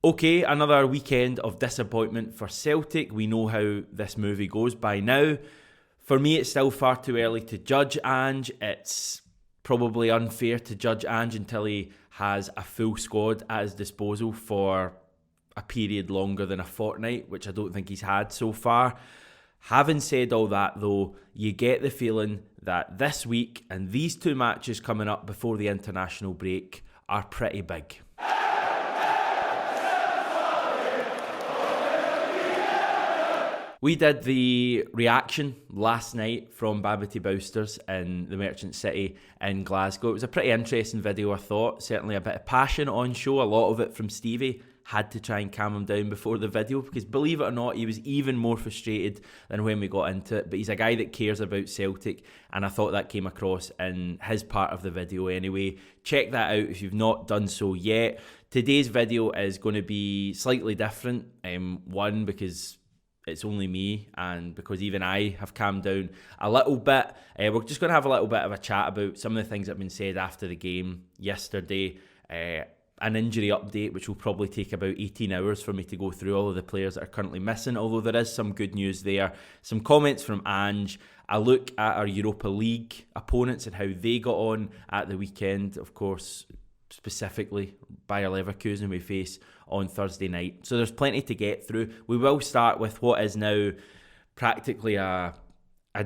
Okay, another weekend of disappointment for Celtic. We know how this movie goes by now. For me, it's still far too early to judge Ange. It's probably unfair to judge Ange until he has a full squad at his disposal for a period longer than a fortnight, which I don't think he's had so far. Having said all that, though, you get the feeling that this week and these two matches coming up before the international break are pretty big. We did the reaction last night from Babbity Bousters in the Merchant City in Glasgow. It was a pretty interesting video, I thought. Certainly a bit of passion on show, a lot of it from Stevie. Had to try and calm him down before the video because, believe it or not, he was even more frustrated than when we got into it. But he's a guy that cares about Celtic, and I thought that came across in his part of the video anyway. Check that out if you've not done so yet. Today's video is going to be slightly different. One, because it's only me, and because even I have calmed down a little bit. We're just going to have a little bit of a chat about some of the things that have been said after the game yesterday. An injury update, which will probably take about 18 hours for me to go through all of the players that are currently missing, although there is some good news there. Some comments from Ange, a look at our Europa League opponents and how they got on at the weekend, of course, specifically Bayer Leverkusen we face on Thursday night. So there's plenty to get through. We will start with what is now practically a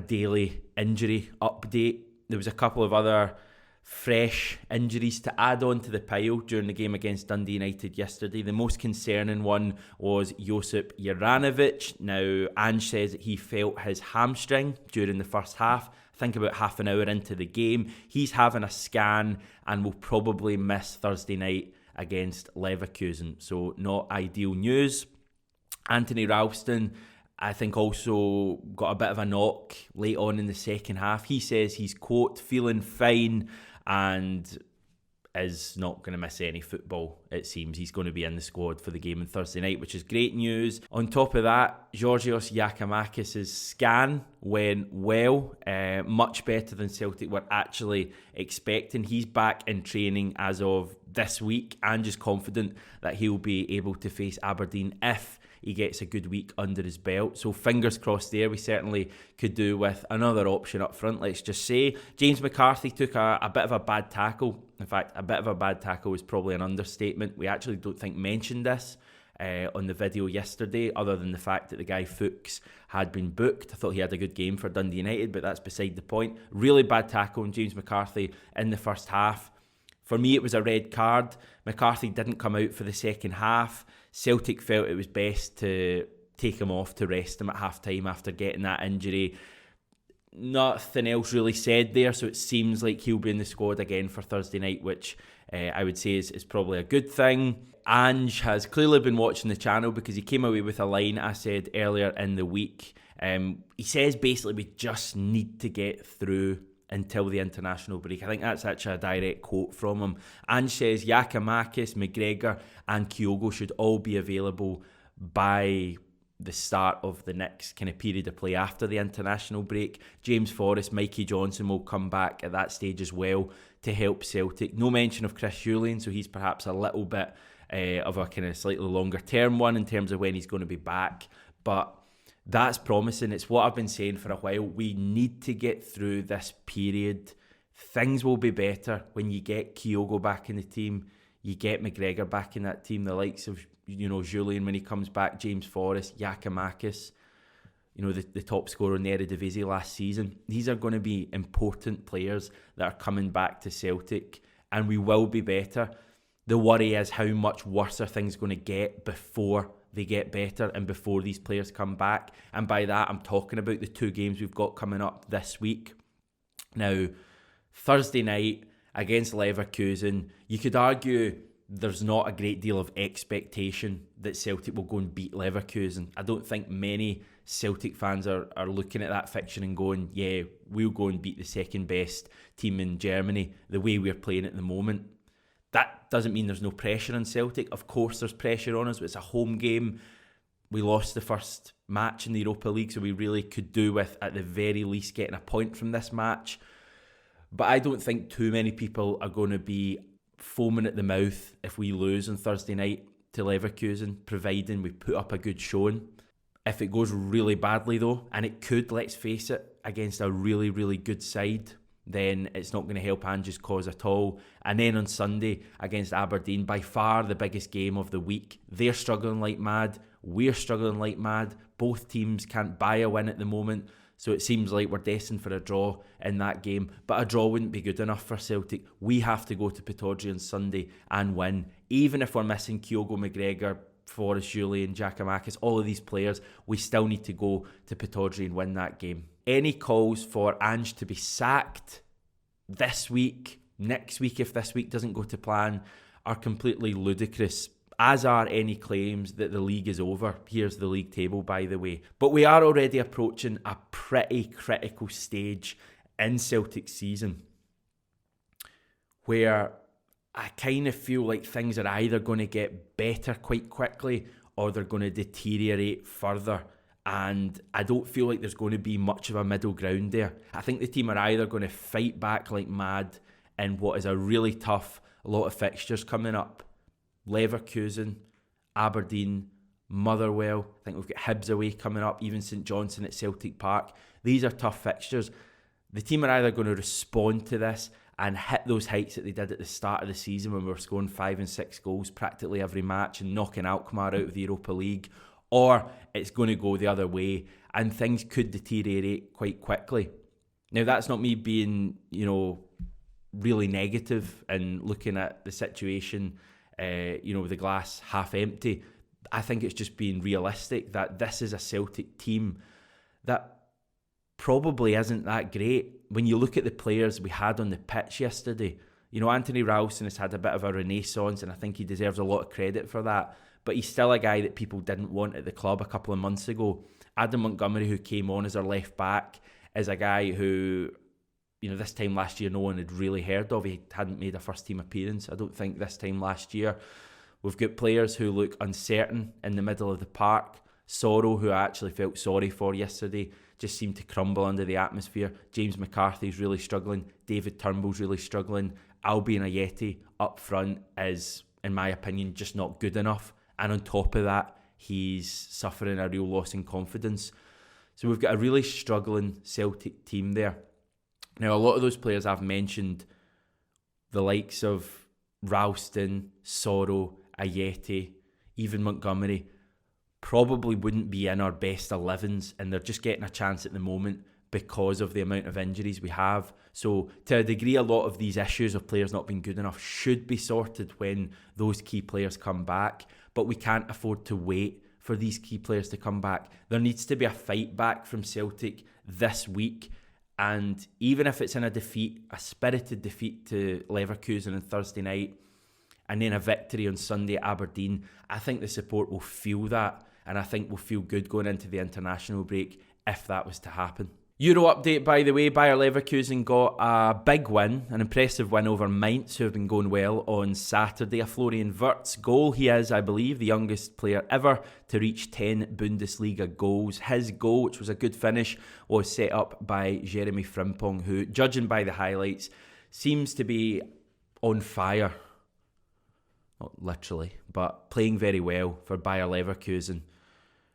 daily injury update. There was a couple of other fresh injuries to add on to the pile during the game against Dundee United yesterday. The most concerning one was Josip Juranovic. Now, Ange says that he felt his hamstring during the first half. I think about half an hour into the game. He's having a scan and will probably miss Thursday night against Leverkusen. So not ideal news. Anthony Ralston, I think, also got a bit of a knock late on in the second half. He says he's, quote, feeling fine and is not going to miss any football, it seems. He's going to be in the squad for the game on Thursday night, which is great news. On top of that, Georgios Giakoumakis' scan went well, much better than Celtic were actually expecting. He's back in training as of this week and is confident that he'll be able to face Aberdeen if he gets a good week under his belt. So fingers crossed there. We certainly could do with another option up front, let's just say. James McCarthy took a bit of a bad tackle. In fact, a bit of a bad tackle is probably an understatement. We actually don't think mentioned this on the video yesterday, other than the fact that the guy Fuchs had been booked. I thought he had a good game for Dundee United, but that's beside the point. Really bad tackle on James McCarthy in the first half. For me, it was a red card. McCarthy didn't come out for the second half. Celtic felt it was best to take him off to rest him at half-time after getting that injury. Nothing else really said there, so it seems like he'll be in the squad again for Thursday night, which I would say is probably a good thing. Ange has clearly been watching the channel because he came away with a line I said earlier in the week. He says basically we just need to get through until the international break. I think that's actually a direct quote from him. Ange says Giakoumakis, McGregor and Kyogo should all be available by the start of the next kind of period of play after the international break. James Forrest, Mikey Johnson will come back at that stage as well to help Celtic. No mention of Chris Hughlian, so he's perhaps a little bit of a kind of slightly longer term one in terms of when he's going to be back. But that's promising. It's what I've been saying for a while. We need to get through this period. Things will be better when you get Kyogo back in the team. You get McGregor back in that team. The likes of, Julian when he comes back, James Forrest, Giakoumakis, the top scorer in the Eredivisie last season. These are going to be important players that are coming back to Celtic, and we will be better. The worry is how much worse are things going to get before they get better and before these players come back. And by that, I'm talking about the two games we've got coming up this week. Now, Thursday night against Leverkusen, you could argue there's not a great deal of expectation that Celtic will go and beat Leverkusen. I don't think many Celtic fans are looking at that fixture and going, yeah, we'll go and beat the second best team in Germany the way we're playing at the moment. That doesn't mean there's no pressure on Celtic. Of course there's pressure on us, but it's a home game. We lost the first match in the Europa League, so we really could do with, at the very least, getting a point from this match. But I don't think too many people are going to be foaming at the mouth if we lose on Thursday night to Leverkusen, providing we put up a good showing. If it goes really badly though, and it could, let's face it, against a really, really good side, then it's not going to help Ange's cause at all. And then on Sunday against Aberdeen, by far the biggest game of the week. They're struggling like mad. We're struggling like mad. Both teams can't buy a win at the moment. So it seems like we're destined for a draw in that game. But a draw wouldn't be good enough for Celtic. We have to go to Pittodrie on Sunday and win. Even if we're missing Kyogo McGregor, Forrest Julian, Giacomakis, all of these players, we still need to go to Pittodrie and win that game. Any calls for Ange to be sacked this week, next week if this week doesn't go to plan, are completely ludicrous, as are any claims that the league is over. Here's the league table, by the way. But we are already approaching a pretty critical stage in Celtic's season where I kind of feel like things are either going to get better quite quickly or they're going to deteriorate further. And I don't feel like there's going to be much of a middle ground there. I think the team are either going to fight back like mad in what is a really tough lot of fixtures coming up. Leverkusen, Aberdeen, Motherwell. I think we've got Hibs away coming up, even St Johnstone at Celtic Park. These are tough fixtures. The team are either going to respond to this and hit those heights that they did at the start of the season when we were scoring 5 and 6 goals practically every match and knocking Alkmaar out of the Europa League, or it's going to go the other way and things could deteriorate quite quickly. Now, that's not me being, really negative and looking at the situation with the glass half empty. I think it's just being realistic that this is a Celtic team that probably isn't that great. When you look at the players we had on the pitch yesterday, Anthony Ralston has had a bit of a renaissance and I think he deserves a lot of credit for that, but he's still a guy that people didn't want at the club a couple of months ago. Adam Montgomery, who came on as our left back, is a guy who, this time last year no one had really heard of. He hadn't made a first team appearance, I don't think, this time last year. We've got players who look uncertain in the middle of the park. Sorrow, who I actually felt sorry for yesterday, just seemed to crumble under the atmosphere. James McCarthy's really struggling. David Turnbull's really struggling. Albion Ayeti up front is, in my opinion, just not good enough. And on top of that, he's suffering a real loss in confidence. So we've got a really struggling Celtic team there. Now, a lot of those players I've mentioned, the likes of Ralston, Sorrow, Ayeti, even Montgomery, probably wouldn't be in our best 11s, and they're just getting a chance at the moment because of the amount of injuries we have. So to a degree, a lot of these issues of players not being good enough should be sorted when those key players come back, but we can't afford to wait for these key players to come back. There needs to be a fight back from Celtic this week, and even if it's in a defeat, a spirited defeat to Leverkusen on Thursday night, and then a victory on Sunday at Aberdeen, I think the support will feel that, and I think we'll feel good going into the international break if that was to happen. Euro update, by the way. Bayer Leverkusen got a big win, an impressive win over Mainz, who have been going well on Saturday. A Florian Wirtz goal. He is, I believe, the youngest player ever to reach 10 Bundesliga goals. His goal, which was a good finish, was set up by Jeremy Frimpong, who, judging by the highlights, seems to be on fire. Not literally, but playing very well for Bayer Leverkusen,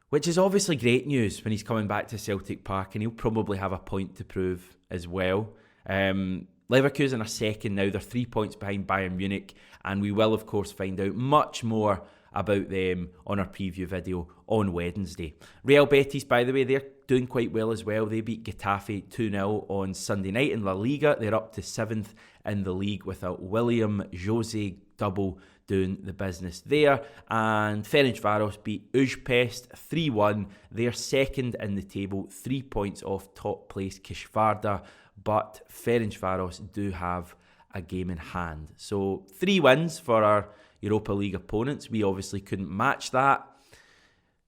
which is obviously great news when he's coming back to Celtic Park, and he'll probably have a point to prove as well. Leverkusen are second now. They're 3 points behind Bayern Munich, and we will, of course, find out much more about them on our preview video on Wednesday. Real Betis, by the way, they're doing quite well as well. They beat Getafe 2-0 on Sunday night in La Liga. They're up to 7th in the league with a William Jose double doing the business there. And Ferencváros beat Újpest 3-1. They're second in the table, 3 points off top place Kisvárda, but Ferencváros do have a game in hand. So 3 wins for our Europa League opponents. We obviously couldn't match that.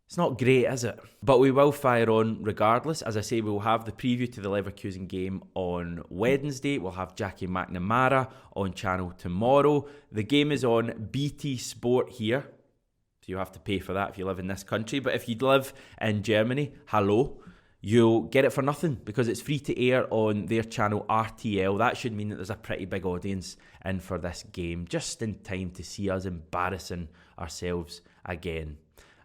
It's not great, is it? But we will fire on regardless. As I say, we'll have the preview to the Leverkusen game on Wednesday. We'll have Jackie McNamara on channel tomorrow. The game is on BT Sport here, so you have to pay for that if you live in this country. But if you live in Germany, hello. you'll get it for nothing because it's free to air on their channel RTL. That should mean that there's a pretty big audience in for this game, just in time to see us embarrassing ourselves again.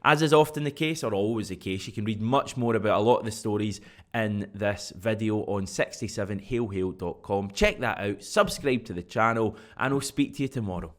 As is often the case, or always the case, you can read much more about a lot of the stories in this video on 67hailhail.com. Check that out, subscribe to the channel, and I'll speak to you tomorrow.